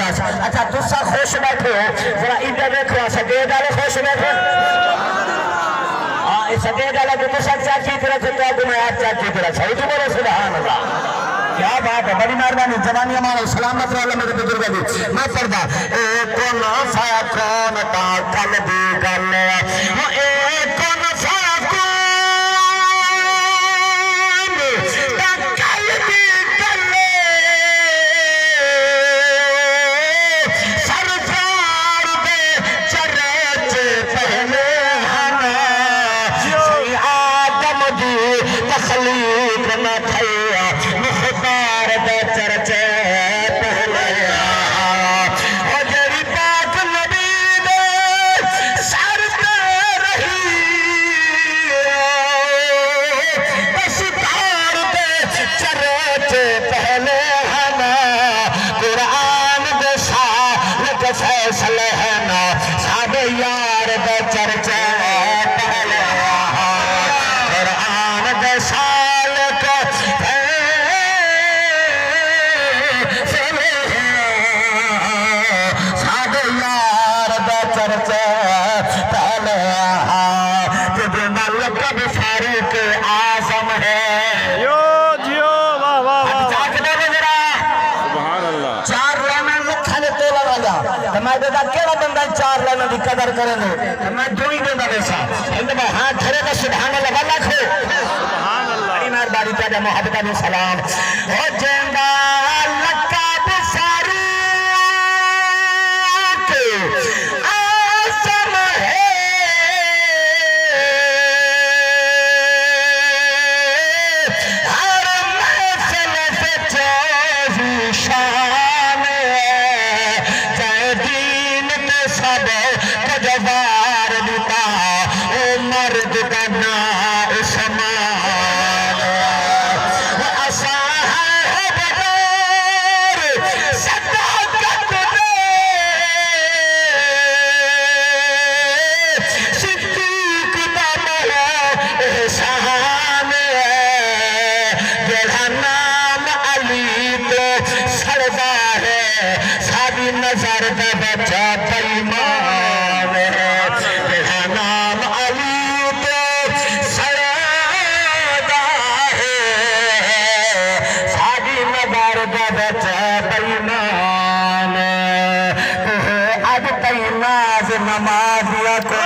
दास अच्छा तुसा खुश बैठो जरा इधर देखो सदे वाले खुश बैठो हां इस सदे वाला जो तुसा चाची तरह से तो मैं आप चाची तरह सही तो बोलो सुभान अल्लाह क्या बात है बड़ी मेहरबानी जवानी हमारा सलामत वाला मेरे बुजुर्ग जी मैं पढ़दा ए कौन सा कौन ता कल दी गल ए कौन सा चार लाना की कदर करेंगे मैं दो ही देना वैसा हाँ ठहरे का सुभान अल्लाह लाखो सुभान अल्लाह बड़ी मेहरबानी तेरे मोहब्बत में सलाम हो जेंदा लक्का बेसारू के आसम है हर महफिल से चोरी शान जय दीन के सब जवार लुटा ओ मर्द का ना समान आशा है बगैर सदाकत दे सिद्दीक का मौला एहसान तेरा नाम अली तो सड़दा है सादी नजर का बच्चा बेईमान तेरा नाम अली तो सड़दा है सादी नजर का बच्चा बेईमान अब तई नाज नमाज को